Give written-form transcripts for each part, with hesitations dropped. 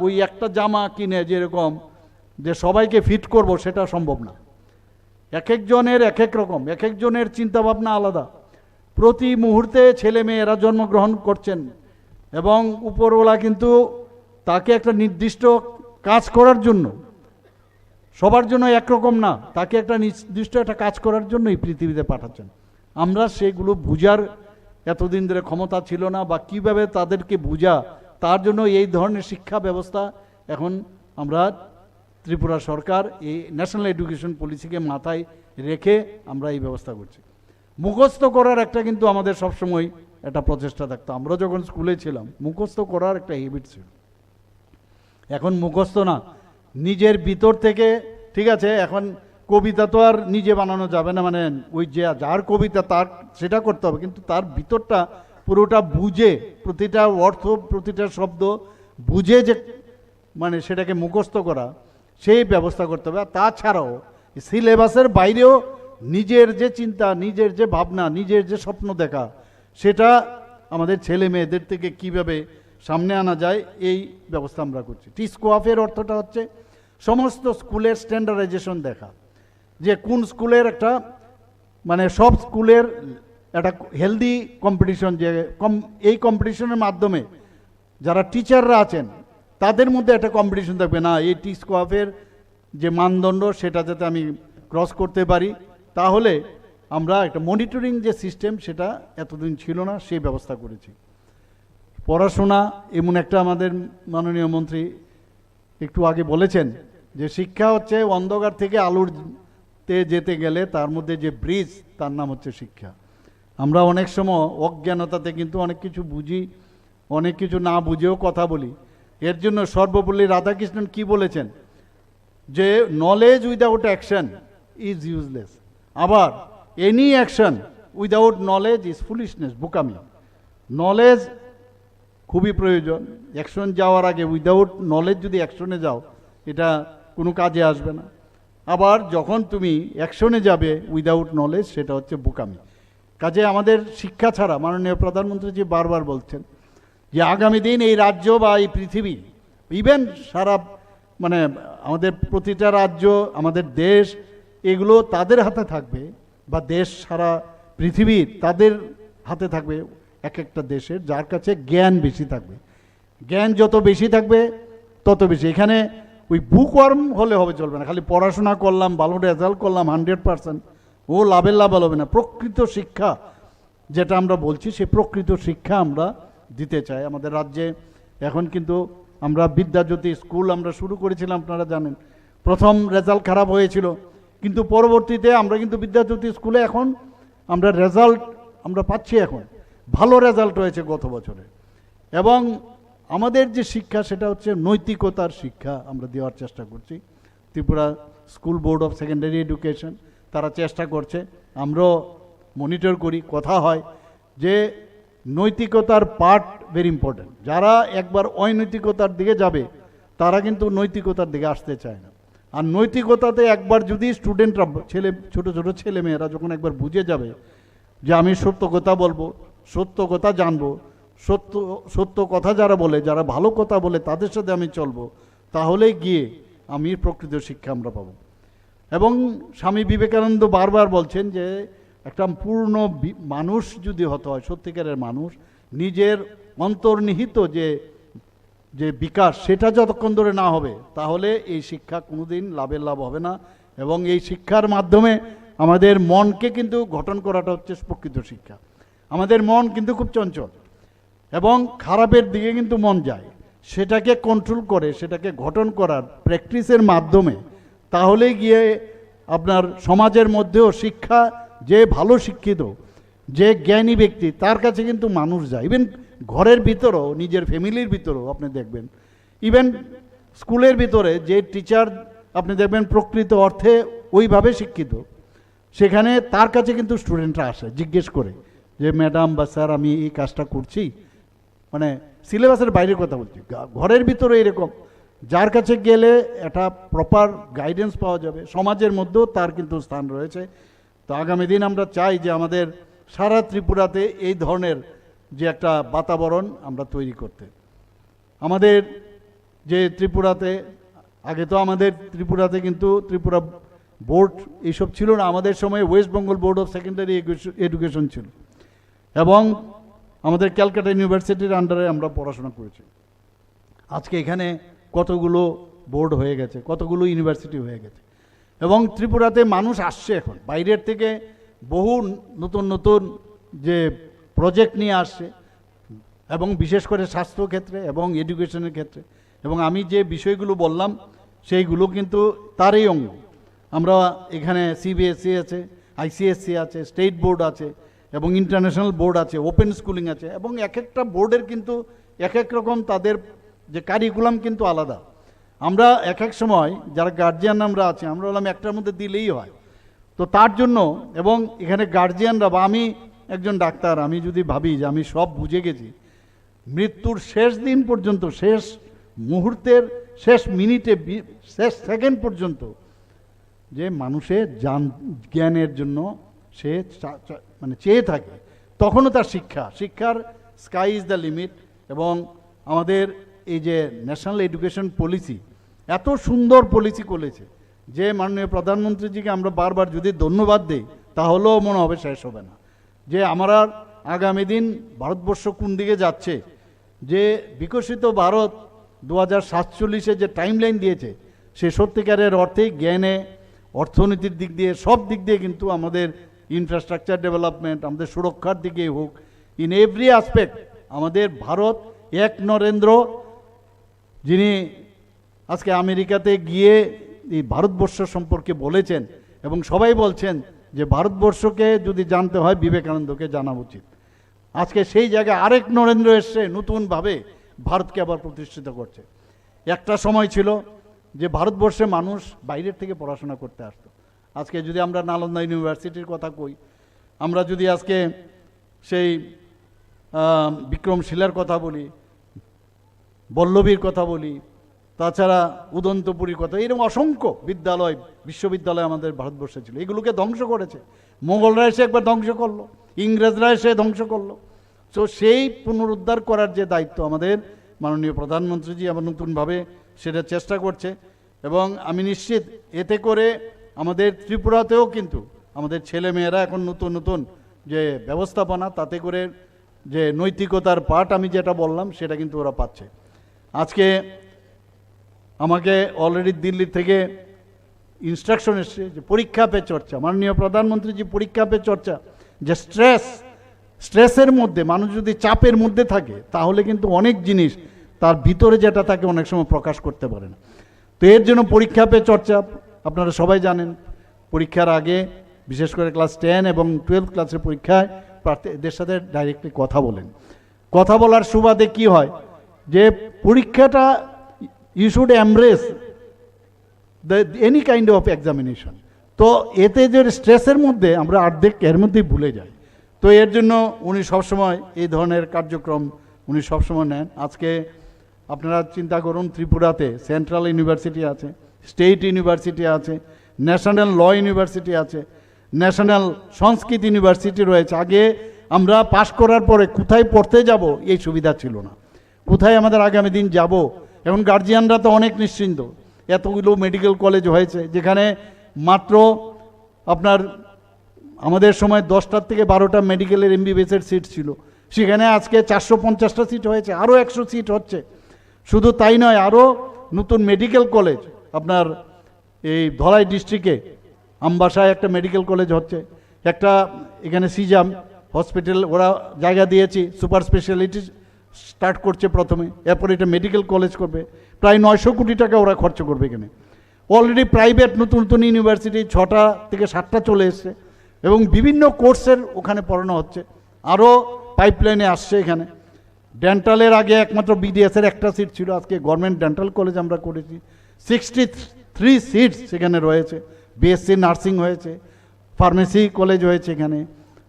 ওই একটা জামা কিনে যেরকম যে সবাইকে ফিট করব সেটা সম্ভব না। এক একজনের এক এক রকম, এক একজনের চিন্তাভাবনা আলাদা। প্রতি মুহূর্তে ছেলে মেয়েরা জন্মগ্রহণ করছেন এবং উপরওয়ালা কিন্তু তাকে একটা নির্দিষ্ট কাজ করার জন্য, সবার জন্য একরকম না, তাকে একটা নির্দিষ্ট একটা কাজ করার জন্যই পৃথিবীতে পাঠাচ্ছেন। আমরা সেগুলো বুঝার এতদিন ধরে ক্ষমতা ছিল না, বা কীভাবে তাদেরকে বুঝা, তার জন্য এই ধরনের শিক্ষা ব্যবস্থা এখন আমরা ত্রিপুরা সরকার এই ন্যাশনাল এডুকেশন পলিসিকে মাথায় রেখে আমরা এই ব্যবস্থা করছি। মুখস্থ করার একটা কিন্তু আমাদের সবসময় একটা প্রচেষ্টা থাকতো। আমরা যখন স্কুলে ছিলাম মুখস্থ করার একটা হ্যাবিট ছিল। এখন মুখস্থ না, নিজের ভিতর থেকে, ঠিক আছে, এখন কবিতা তো আর নিজে বানানো যাবে না, মানে ওই যে যার কবিতা তার সেটা করতে হবে, কিন্তু তার ভিতরটা পুরোটা বুঝে, প্রতিটা অর্থ প্রতিটা শব্দ বুঝে যে মানে সেটাকে মুখস্থ করা, সেই ব্যবস্থা করতে হবে। আর তাছাড়াও সিলেবাসের বাইরেও নিজের যে চিন্তা, নিজের যে ভাবনা, নিজের যে স্বপ্ন দেখা, সেটা আমাদের ছেলে মেয়েদের থেকে কিভাবে সামনে আনা যায় এই ব্যবস্থা আমরা করছি। টিস্কোয়াফের অর্থটা হচ্ছে সমস্ত স্কুলের স্ট্যান্ডার্ডাইজেশন দেখা, যে কোন স্কুলের একটা মানে সব স্কুলের একটা হেলদি কম্পিটিশন, যে এই কম্পিটিশনের মাধ্যমে যারা টিচাররা আছেন তাদের মধ্যে একটা কম্পিটিশন থাকবে, না এই টিস্কোয়াফের যে মানদণ্ড সেটা যাতে আমি ক্রস করতে পারি। তাহলে আমরা একটা মনিটরিং যে সিস্টেম সেটা এতদিন ছিল না, সেই ব্যবস্থা করেছি। পড়াশোনা এমন একটা, আমাদের মাননীয় মন্ত্রী একটু আগে বলেছেন যে শিক্ষা হচ্ছে অন্ধকার থেকে আলোতে যেতে গেলে তার মধ্যে যে ব্রিজ, তার নাম হচ্ছে শিক্ষা। আমরা অনেক সময় অজ্ঞানতাতে কিন্তু অনেক কিছু বুঝি, অনেক কিছু না বুঝেও কথা বলি। এর জন্য সর্বপল্লী রাধাকৃষ্ণন কি বলেছেন, যে knowledge without action is useless, আবার any action without knowledge is foolishness, বোকামি। নলেজ খুবই প্রয়োজন, অ্যাকশন যাওয়ার আগে উইদাউট নলেজ যদি অ্যাকশনে যাও এটা কোনো কাজে আসবে না। আবার যখন তুমি অ্যাকশনে যাবে উইদাউট নলেজ, সেটা হচ্ছে বোকামি। কাজে আমাদের শিক্ষা ছাড়া, মাননীয় প্রধানমন্ত্রীজি বারবার বলছেন যে আগামী দিন এই রাজ্য বা এই পৃথিবী, ইভেন সারা মানে আমাদের প্রতিটা রাজ্য, আমাদের দেশ, এগুলো তাদের হাতে থাকবে, বা দেশ সারা পৃথিবীর তাদের হাতে থাকবে, এক একটা দেশের যার কাছে জ্ঞান বেশি থাকবে। জ্ঞান যত বেশি থাকবে তত বেশি। এখানে ওই বুকওয়ার্ম হলে হবে, চলবে না। খালি পড়াশোনা করলাম, ভালো রেজাল্ট করলাম 100%, ও লাভের লাভ হবে না। প্রকৃত শিক্ষা যেটা আমরা বলছি, সে প্রকৃত শিক্ষা আমরা দিতে চাই। আমাদের রাজ্যে এখন কিন্তু আমরা বিদ্যাজ্যোতি স্কুল আমরা শুরু করেছিলাম, আপনারা জানেন। প্রথম রেজাল্ট খারাপ হয়েছিল, কিন্তু পরবর্তীতে আমরা কিন্তু বিদ্যাজ্যোতি স্কুলে এখন আমরা রেজাল্ট আমরা পাচ্ছি, এখন ভালো রেজাল্ট হয়েছে গত বছরে। এবং আমাদের যে শিক্ষা সেটা হচ্ছে নৈতিকতার শিক্ষা আমরা দেওয়ার চেষ্টা করছি। Tripura school board of secondary education তারা চেষ্টা করছে, আমরাও মনিটর করি, কথা হয় যে নৈতিকতার পার্ট ভেরি ইম্পর্টেন্ট। যারা একবার অনৈতিকতার দিকে যাবে তারা কিন্তু নৈতিকতার দিকে আসতে চায় না। আর নৈতিকতাতে একবার যদি স্টুডেন্টরা, ছোটো ছোটো ছেলে মেয়েরা যখন একবার বুঝে যাবে যে আমি সত্য কথা বলবো, সত্য কথা জানবো, সত্য কথা যারা বলে, যারা ভালো কথা বলে তাদের সাথে আমি চলবো, তাহলে গিয়ে আমি প্রকৃত শিক্ষা আমরা পাবো। এবং স্বামী বিবেকানন্দ বারবার বলছেন যে একটা পূর্ণ মানুষ যদি হতে হয়, সত্যিকারের মানুষ, নিজের অন্তর্নিহিত যে বিকাশ সেটা যতক্ষণ ধরে না হবে, তাহলে এই শিক্ষা কোনোদিন লাভের লাভ হবে না। এবং এই শিক্ষার মাধ্যমে আমাদের মনকে কিন্তু গঠন করাটা হচ্ছে প্রকৃত শিক্ষা। আমাদের মন কিন্তু খুব চঞ্চল এবং খারাপের দিকে কিন্তু মন যায়, সেটাকে কন্ট্রোল করে, সেটাকে গঠন করার প্র্যাকটিসের মাধ্যমে, তাহলে গিয়ে আপনার সমাজের মধ্যেও শিক্ষা, যে ভালো শিক্ষিত, যে জ্ঞানী ব্যক্তি, তার কাছে কিন্তু মানুষ যায়। ইভেন ঘরের ভিতরেও, নিজের ফ্যামিলির ভিতরেও আপনি দেখবেন, ইভেন স্কুলের ভিতরে যে টিচার আপনি দেখবেন প্রকৃত অর্থে ওইভাবে শিক্ষিত, সেখানে তার কাছে কিন্তু স্টুডেন্টরা আসে জিজ্ঞেস করে যে ম্যাডাম বা স্যার আমি এই কাজটা করছি, মানে সিলেবাসের বাইরের কথা বলছি, ঘরের ভিতরে এরকম, যার কাছে গেলে একটা প্রপার গাইডেন্স পাওয়া যাবে, সমাজের মধ্যেও তার কিন্তু স্থান রয়েছে। তো আগামী দিন আমরা চাই যে আমাদের সারা ত্রিপুরাতে এই ধরনের যে একটা বাতাবরণ আমরা তৈরি করতে। আমাদের যে ত্রিপুরাতে আগে তো আমাদের ত্রিপুরাতে কিন্তু ত্রিপুরা বোর্ড এইসব ছিল না, আমাদের সময় West Bengal board of secondary education ছিল, এবং আমাদের ক্যালকাটা ইউনিভার্সিটির আন্ডারে আমরা পড়াশোনা করেছি। আজকে এখানে কতগুলো বোর্ড হয়ে গেছে, কতগুলো ইউনিভার্সিটি হয়ে গেছে, এবং ত্রিপুরাতে মানুষ আসছে এখন বাইরের থেকে, বহু নতুন নতুন যে প্রজেক্ট নিয়ে আসছে, এবং বিশেষ করে স্বাস্থ্যক্ষেত্রে এবং এডুকেশনের ক্ষেত্রে। এবং আমি যে বিষয়গুলো বললাম সেইগুলো কিন্তু তারই অঙ্গ। আমরা এখানে সিবিএসসি আছে, আইসিএসসি আছে, স্টেট বোর্ড আছে, এবং ইন্টারন্যাশনাল বোর্ড আছে, ওপেন স্কুলিং আছে, এবং এক একটা বোর্ডের কিন্তু এক এক রকম তাদের যে কারিকুলাম কিন্তু আলাদা। আমরা এক এক সময় যারা গার্জিয়ান আমরা আছি, আমরা বললাম একটার মধ্যে দিলেই হয়। তো তার জন্য, এবং এখানে গার্জিয়ানরা বা আমি একজন ডাক্তার, আমি যদি ভাবি যে আমি সব বুঝে গেছি, মৃত্যুর শেষ দিন পর্যন্ত, শেষ মুহূর্তের শেষ মিনিটে, শেষ সেকেন্ড পর্যন্ত যে মানুষের জ্ঞানের জন্য সে মানে চেয়ে থাকে, তখনও তার শিক্ষার স্কাই ইজ দ্য লিমিট। এবং আমাদের এই যে ন্যাশনাল এডুকেশন পলিসি, এত সুন্দর পলিসি করেছে যে মাননীয় প্রধানমন্ত্রীজিকে আমরা বারবার যদি ধন্যবাদ দিই তাহলেও মনে হবে শেষ হবে না। যে আমরা আগামী দিন ভারতবর্ষ কোন দিকে যাচ্ছে, যে বিকশিত ভারত 2047-এ যে টাইমলাইন দিয়েছে, সে সত্যিকারের অর্থেই জ্ঞানে, অর্থনীতির দিক দিয়ে, সব দিক দিয়ে কিন্তু আমাদের ইনফ্রাস্ট্রাকচার ডেভেলপমেন্ট, আমাদের সুরক্ষার দিকে হোক, ইন এভরি অ্যাসপেক্ট আমাদের ভারত এক নরেন্দ্র, যিনি আজকে আমেরিকাতে গিয়ে এই ভারতবর্ষ সম্পর্কে বলেছেন, এবং সবাই বলছেন যে ভারতবর্ষকে যদি জানতে হয় বিবেকানন্দকে জানা উচিত। আজকে সেই জায়গায় আরেক নরেন্দ্র এসছে, নতুনভাবে ভারতকে আবার প্রতিষ্ঠিত করছে। একটা সময় ছিল যে ভারতবর্ষে মানুষ বাইরের থেকে পড়াশোনা করতে আসতো। আজকে যদি আমরা নালন্দা ইউনিভার্সিটির কথা কই, আমরা যদি আজকে সেই বিক্রমশিলার কথা বলি, বল্লভীর কথা বলি, তাছাড়া উদন্তপুরীর কথা, এরকম অসংখ্য বিদ্যালয়, বিশ্ববিদ্যালয় আমাদের ভারতবর্ষে ছিল। এগুলোকে ধ্বংস করেছে মোগলরা, এসে একবার ধ্বংস করলো, ইংরেজরা এসে ধ্বংস করলো। তো সেই পুনরুদ্ধার করার যে দায়িত্ব আমাদের মাননীয় প্রধানমন্ত্রীজি আবার নতুনভাবে সেটা চেষ্টা করছে। এবং আমি নিশ্চিত এতে করে আমাদের ত্রিপুরাতেও কিন্তু আমাদের ছেলেমেয়েরা এখন নতুন নতুন যে ব্যবস্থাপনা, তাতে করে যে নৈতিকতার পাঠ আমি যেটা বললাম সেটা কিন্তু ওরা পাচ্ছে। আজকে আমাকে অলরেডি দিল্লি থেকে ইনস্ট্রাকশন এসছে যে পরীক্ষা পে চর্চা, মাননীয় প্রধানমন্ত্রীজি পরীক্ষা পে চর্চা, যে স্ট্রেসের মধ্যে মানুষ যদি চাপের মধ্যে থাকে তাহলে কিন্তু অনেক জিনিস তার ভিতরে যেটা থাকে অনেক সময় প্রকাশ করতে পারে না। তো এর জন্য পরীক্ষা পে চর্চা, আপনারা সবাই জানেন পরীক্ষার আগে বিশেষ করে ক্লাস 10 এবং 12 ক্লাসের পরীক্ষায় প্রার্থীদের সাথে ডাইরেক্টলি কথা বলেন। কথা বলার সুবাদে কি হয় যে পরীক্ষাটা you should embrace any kind of examination. তো এতে যে স্ট্রেসের মধ্যে আমরা অর্ধেক এর মধ্যেই ভুলে যাই। তো এর জন্য উনি সবসময় এই ধরনের কার্যক্রম উনি সবসময় নেন। আজকে আপনারা চিন্তা করুন, ত্রিপুরাতে সেন্ট্রাল ইউনিভার্সিটি আছে, স্টেট ইউনিভার্সিটি আছে, ন্যাশনাল ল ইউনিভার্সিটি আছে, ন্যাশনাল সংস্কৃত ইউনিভার্সিটি রয়েছে। আগে আমরা পাশ করার পরে কোথায় পড়তে যাব এই সুবিধা ছিল না, কোথায় আমাদের আগামী দিন যাব। এখন গার্জিয়ানরা তো অনেক নিশ্চিন্ত, এতগুলো মেডিকেল কলেজ হয়েছে যেখানে মাত্র আপনার আমাদের সময় 10টার থেকে 12টা মেডিকেলের এমবিবিএসের সিট ছিল, সেখানে আজকে 450টা সিট হয়েছে, আরও 100 সিট হচ্ছে। শুধু তাই নয়, আরও নতুন মেডিকেল কলেজ আপনার এই ধলাই ডিস্ট্রিক্টে আমবাসায় একটা মেডিকেল কলেজ হচ্ছে, একটা এখানে সিজাম হসপিটাল ওরা জায়গা দিয়েছি, সুপার স্পেশালিটি স্টার্ট করছে প্রথমে, এরপর এটা মেডিকেল কলেজ করবে, প্রায় 900 কোটি টাকা ওরা খরচ করবে এখানে। অলরেডি প্রাইভেট নতুন নতুন ইউনিভার্সিটি 6টা থেকে 7টা চলে এসছে, এবং বিভিন্ন কোর্সের ওখানে পড়ানো হচ্ছে, আরও পাইপলাইনে আসছে। এখানে ডেন্টালের আগে একমাত্র বিডিএসের একটা সিট ছিল, আজকে গভর্নমেন্ট ডেন্টাল কলেজ আমরা করেছি, 63 সিটস সেখানে রয়েছে। বিএসসি নার্সিং হয়েছে, ফার্মেসি কলেজ হয়েছে এখানে,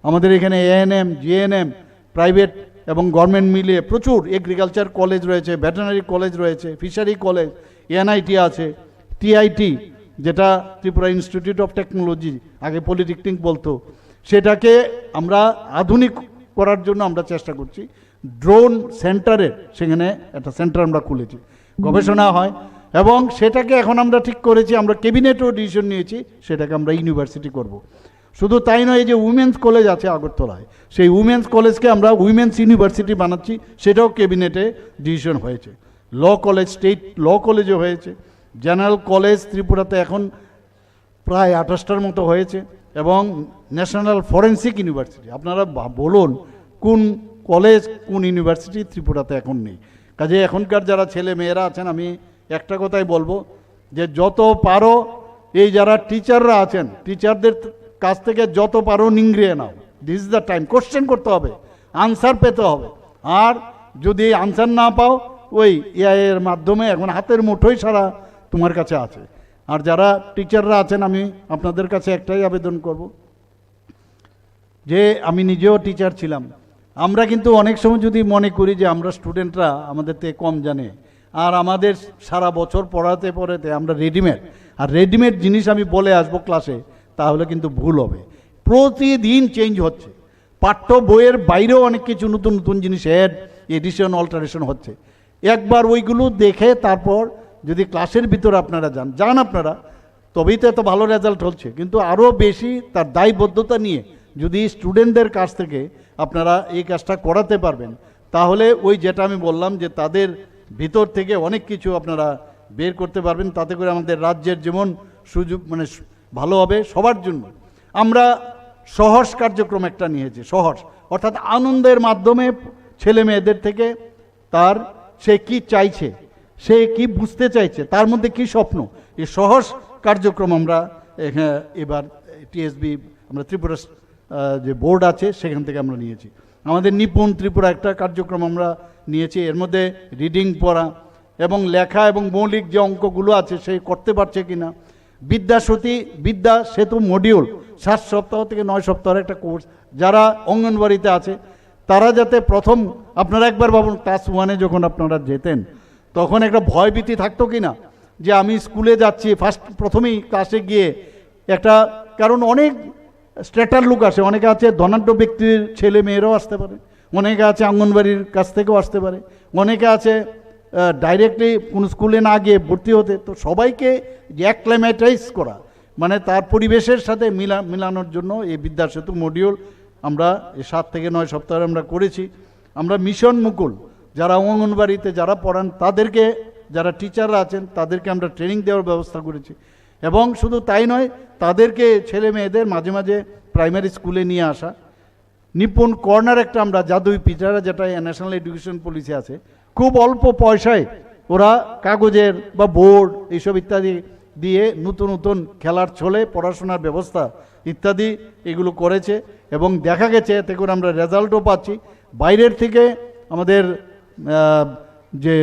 আমাদের এখানে এএনএম, জিএনএম, প্রাইভেট এবং গভর্নমেন্ট মিলিয়ে প্রচুর এগ্রিকালচার কলেজ রয়েছে, ভেটেরিনারি কলেজ রয়েছে, ফিশারি কলেজ, এনআইটি আছে, টিআইটি যেটা ত্রিপুরা ইনস্টিটিউট অফ টেকনোলজি, আগে পলিটেকনিক বলতো, সেটাকে আমরা আধুনিক করার জন্য আমরা চেষ্টা করছি। ড্রোন সেন্টারের সেখানে একটা সেন্টার আমরা খুলেছি। গবেষণা হয়, এবং সেটাকে এখন আমরা ঠিক করেছি, আমরা ক্যাবিনেটও ডিসিশন নিয়েছি, সেটাকে আমরা ইউনিভার্সিটি করব। শুধু তাই নয়, এই যে উইমেন্স কলেজ আছে আগরতলায়, সেই উইমেন্স কলেজকে আমরা উইমেন্স ইউনিভার্সিটি বানাচ্ছি, সেটাও ক্যাবিনেটে ডিসিশন হয়েছে। ল কলেজ, স্টেট ল কলেজও হয়েছে। জেনারেল কলেজ ত্রিপুরাতে এখন প্রায় 28টার মতো হয়েছে, এবং ন্যাশনাল ফরেন্সিক ইউনিভার্সিটি, আপনারা বলুন কোন কলেজ কোন ইউনিভার্সিটি ত্রিপুরাতে এখন নেই। কাজে এখনকার যারা ছেলে মেয়েরা আছেন, আমি একটা কথাই বলবো যে যত পারো এই যারা টিচাররা আছেন, টিচারদের কাছ থেকে যত পারো নিংড়িয়ে নাও। This is the time. Question করতে হবে, আনসার পেতে হবে, আর যদি আনসার না পাও ওই এআই এর মাধ্যমে এখন হাতের মুঠোই সারা তোমার কাছে আছে। আর যারা টিচাররা আছেন, আমি আপনাদের কাছে একটাই আবেদন করব যে আমি নিজেও টিচার ছিলাম, আমরা কিন্তু অনেক সময় যদি মনে করি যে আমরা স্টুডেন্টরা আমাদের থেকে কম জানে, আর আমাদের সারা বছর পড়াতে পড়াতে আমরা রেডিমেড, আর রেডিমেড জিনিস আমি বলে আসবো ক্লাসে, তাহলে কিন্তু ভুল হবে। প্রতিদিন চেঞ্জ হচ্ছে, পাঠ্য বইয়ের বাইরেও অনেক কিছু নতুন নতুন জিনিস এডিশন অল্টারেশন হচ্ছে। একবার ওইগুলো দেখে তারপর যদি ক্লাসের ভিতরে আপনারা যান আপনারা, তবেই তো এত ভালো রেজাল্ট হচ্ছে। কিন্তু আরও বেশি তার দায়বদ্ধতা নিয়ে যদি স্টুডেন্টদের কাছ থেকে আপনারা এই কাজটা করাতে পারবেন, তাহলে ওই যেটা আমি বললাম যে তাদের ভিতর থেকে অনেক কিছু আপনারা বের করতে পারবেন। তাতে করে আমাদের রাজ্যের যেমন সুযোগ মানে ভালো হবে সবার জন্য। আমরা সহজ কার্যক্রম একটা নিয়েছি, সহজ অর্থাৎ আনন্দের মাধ্যমে ছেলে মেয়েদের থেকে তার সে কি চাইছে, সে কি বুঝতে চাইছে, তার মধ্যে কি স্বপ্ন, এই সহজ কার্যক্রম আমরা এবার টিএসবি আমরা ত্রিপুরা যে বোর্ড আছে সেখান থেকে আমরা নিয়েছি। আমাদের নিপুণ ত্রিপুরা একটা কার্যক্রম আমরা নিয়েছি, এর মধ্যে রিডিং পড়া এবং লেখা এবং মৌলিক যে অঙ্কগুলো আছে সে করতে পারছে কিনা। বিদ্যা সেতু মডিউল 7 সপ্তাহ থেকে 9 সপ্তাহের একটা কোর্স, যারা অঙ্গনবাড়িতে আছে তারা যাতে প্রথম, আপনারা একবার ভাবুন ক্লাস 1-এ যখন আপনারা যেতেন তখন একটা ভয়ভীতি থাকতো কিনা যে আমি স্কুলে যাচ্ছি, প্রথমেই ক্লাসে গিয়ে একটা, কারণ অনেক স্ট্যাটার লোক আসে, অনেকে আছে ধনাঢ্য ব্যক্তির ছেলে মেয়েরাও আসতে পারে, অনেকে আছে অঙ্গনবাড়ির কাছ থেকেও আসতে পারে, অনেকে আছে ডাইরেক্টলি কোনো স্কুলে না গিয়ে ভর্তি হতে। তো সবাইকে যে অ্যাক্লাইমেটাইজ করা, মানে তার পরিবেশের সাথে মিলানোর জন্য এই বিদ্যা সেতু মডিউল আমরা 7 থেকে 9 সপ্তাহে আমরা করেছি। আমরা মিশন মুকুল, যারা অঙ্গনবাড়িতে যারা পড়ান তাদেরকে, যারা টিচাররা আছেন তাদেরকে আমরা ট্রেনিং দেওয়ার ব্যবস্থা করেছি। এবং শুধু তাই নয়, তাদেরকে ছেলে মেয়েদের মাঝে মাঝে প্রাইমারি স্কুলে নিয়ে আসা। নিপুণ কর্নার একটা আমরা জাদুই পিটারা, যেটা ন্যাশনাল এডুকেশন পলিসি আছে, খুব অল্প পয়সায় ওরা কাগজের বা বোর্ড এইসব ইত্যাদি দিয়ে নতুন নতুন খেলার ছলে পড়াশোনার ব্যবস্থা ইত্যাদি এগুলো করেছে, এবং দেখা গেছে এতে করে আমরা রেজাল্টও পাচ্ছি। বাইরের থেকে আমাদের যে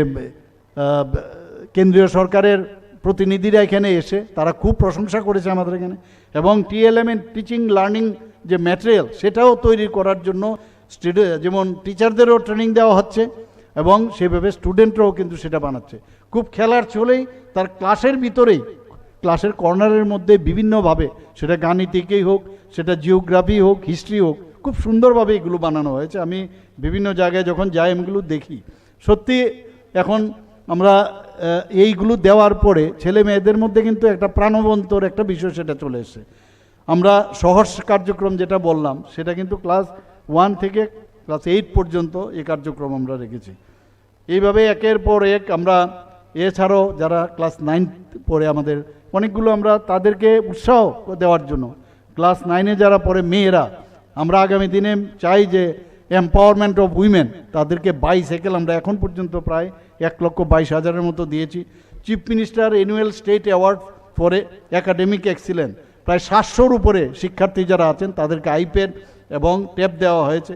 কেন্দ্রীয় সরকারের প্রতিনিধিরা এখানে এসে তারা খুব প্রশংসা করেছে আমাদের এখানে, এবং টিএলএম টিচিং লার্নিং যে ম্যাটেরিয়াল সেটাও তৈরি করার জন্য যেমন টিচারদেরও ট্রেনিং দেওয়া হচ্ছে, এবং সেভাবে স্টুডেন্টরাও কিন্তু সেটা বানাচ্ছে। খুব খেলার ছলেই তার ক্লাসের ভিতরেই, ক্লাসের কর্নারের মধ্যে বিভিন্নভাবে, সেটা গাণিতিকেই হোক, সেটা জিওগ্রাফি হোক, হিস্ট্রি হোক, খুব সুন্দরভাবে এগুলো বানানো হয়েছে। আমি বিভিন্ন জায়গায় যখন যাই এগুলো দেখি, সত্যি এখন আমরা এইগুলো দেওয়ার পরে ছেলে মেয়েদের মধ্যে কিন্তু একটা প্রাণবন্তর একটা বিষয় সেটা চলে এসেছে। আমরা সহজ কার্যক্রম যেটা বললাম সেটা কিন্তু ক্লাস 1 থেকে ক্লাস 8 পর্যন্ত এই কার্যক্রম আমরা রেখেছি। এইভাবে একের পর এক আমরা, এছাড়াও যারা ক্লাস 9 পড়ে আমাদের অনেকগুলো, আমরা তাদেরকে উৎসাহ দেওয়ার জন্য ক্লাস 9-এ যারা পড়ে মেয়েরা, আমরা আগামী দিনে চাই যে এম্পাওয়ারমেন্ট অফ উইমেন, তাদেরকে বাইসাইকেল আমরা এখন পর্যন্ত প্রায় 1,22,000-এর মতো দিয়েছি। Chief minister annual state award for academic excellence, প্রায় 700-র উপরে শিক্ষার্থী যারা আছেন তাদেরকে আইপ্যাড এবং ট্যাব দেওয়া হয়েছে।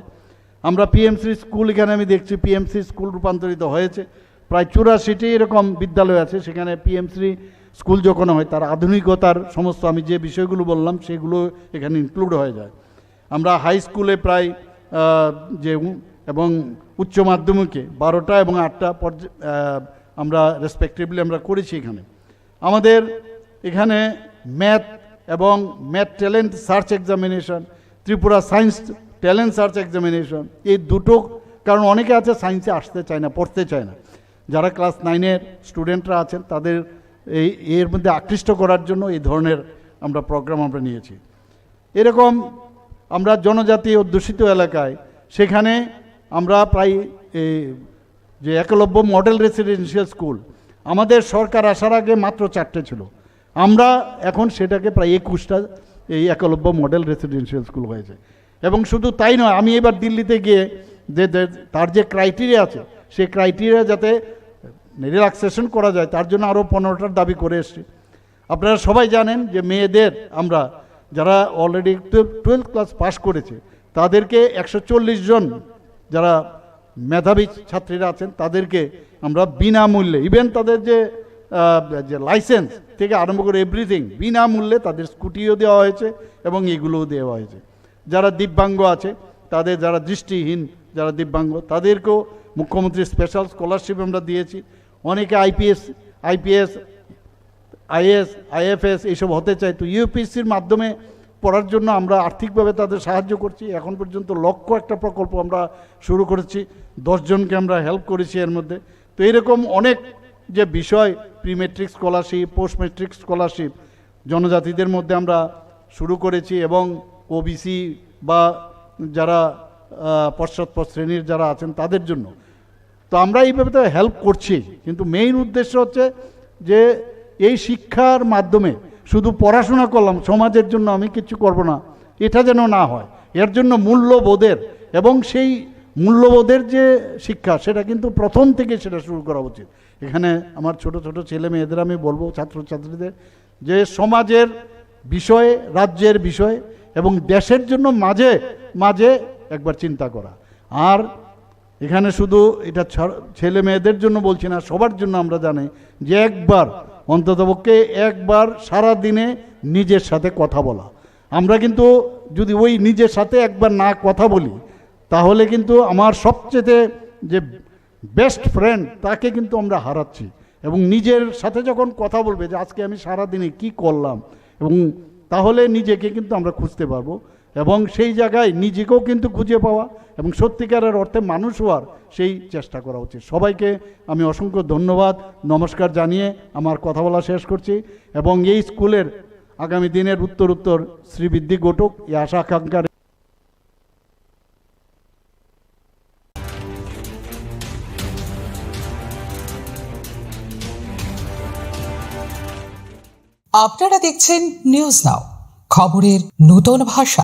আমরা পিএমসি স্কুল, এখানে আমি দেখছি পিএমসি স্কুল রূপান্তরিত হয়েছে, প্রায় 84টি এরকম বিদ্যালয় আছে, সেখানে পিএমসি স্কুল যখন হয় তার আধুনিকতার সমস্ত আমি যে বিষয়গুলো বললাম সেগুলো এখানে ইনক্লুড হয়ে যায়। আমরা হাই স্কুলে প্রায় যে এবং উচ্চ মাধ্যমিকে 12টা এবং 8টা আমরা রেসপেক্টিভলি আমরা করেছি। এখানে আমাদের এখানে ম্যাথ এবং math talent search examination, Tripura science talent search examination, এই দুটো, কারণ অনেকে আছে সায়েন্সে আসতে চায় না, পড়তে চায় না, যারা ক্লাস 9-এর স্টুডেন্টরা আছেন তাদের এর মধ্যে আকৃষ্ট করার জন্য এই ধরনের আমরা প্রোগ্রাম আমরা নিয়েছি। এরকম আমরা জনজাতি অধ্যুষিত এলাকায় সেখানে আমরা প্রায় যে একলব্য মডেল রেসিডেন্সিয়াল স্কুল আমাদের সরকার আসার আগে মাত্র 4টে ছিল, আমরা এখন সেটাকে প্রায় 21টা এই একলব্য মডেল রেসিডেন্সিয়াল স্কুল হয়েছে। এবং শুধু তাই নয়, আমি এবার দিল্লিতে গিয়ে তার যে ক্রাইটেরিয়া আছে সেই ক্রাইটেরিয়া যাতে রিল্যাক্সেশন করা যায় তার জন্য আরও 15টার দাবি করে এসছি। আপনারা সবাই জানেন যে মেয়েদের আমরা যারা অলরেডি 12th ক্লাস পাস করেছে তাদেরকে 140 জন যারা মেধাবী ছাত্রীরা আছেন তাদেরকে আমরা বিনামূল্যে, ইভেন তাদের যে লাইসেন্স থেকে আরম্ভ করে এভরিথিং বিনামূল্যে তাদের স্কুটিও দেওয়া হয়েছে এবং এগুলোও দেওয়া হয়েছে। যারা দিব্যাঙ্গ আছে তাদের, যারা দৃষ্টিহীন যারা দিব্যাঙ্গ তাদেরকেও মুখ্যমন্ত্রী স্পেশাল স্কলারশিপ আমরা দিয়েছি। অনেকে আইপিএস, আইএস, আইএফএস এইসব হতে চায়, তো ইউপিএসসির মাধ্যমে পড়ার জন্য আমরা আর্থিকভাবে তাদের সাহায্য করছি। এখন পর্যন্ত লক্ষ্য একটা প্রকল্প আমরা শুরু করেছি, 10 জনকে আমরা হেল্প করেছি এর মধ্যে। তো এরকম অনেক যে বিষয়, pre matric scholarship, post matric scholarship জনজাতিদের মধ্যে আমরা শুরু করেছি এবং ওবিসি বা যারা পশ্চাৎপদ শ্রেণীর যারা আছেন তাদের জন্য। তো আমরা এইভাবে তো হেল্প করছি, কিন্তু মেইন উদ্দেশ্য হচ্ছে যে এই শিক্ষার মাধ্যমে শুধু পড়াশোনা করলাম, সমাজের জন্য আমি কিছু করব না, এটা যেন না হয়। এর জন্য মূল্যবোধের এবং সেই মূল্যবোধের যে শিক্ষা সেটা কিন্তু প্রথম থেকে সেটা শুরু করা উচিত। এখানে আমার ছোট ছোট ছেলে মেয়েদের আমি বলবো, ছাত্রছাত্রীদের, যে সমাজের বিষয়ে, রাজ্যের বিষয়ে এবং দেশের জন্য মাঝে মাঝে একবার চিন্তা করা। আর এখানে শুধু এটা ছেলে মেয়েদের জন্য বলছি না, সবার জন্য আমরা জানি যে একবার অন্ততপক্ষে একবার সারা দিনে নিজের সাথে কথা বলা। আমরা কিন্তু যদি ওই নিজের সাথে একবার না কথা বলি তাহলে কিন্তু আমার সবচেয়ে যে বেস্ট ফ্রেন্ড তাকে কিন্তু আমরা হারাচ্ছি। এবং নিজের সাথে যখন কথা বলবে যে আজকে আমি সারা দিনে কি করলাম, এবং তাহলে নিজেকে কিন্তু আমরা খুঁজতে পারবো এবং সেই জায়গায় নিজেকেও কিন্তু খুঁজে পাওয়া এবং সত্যিকারের অর্থে মানুষ হওয়ার সেই চেষ্টা করা উচিত। সবাইকে আমি অসংখ্য ধন্যবাদ, নমস্কার জানিয়ে আমার কথা বলা শেষ করছি এবং এই স্কুলের আগামী দিনের উত্তর শ্রীবৃদ্ধি ঘটুক এই আশা আকাঙ্ক্ষার। আপনারা দেখছেন নিউজ নাও, খবরের নতুন ভাষা।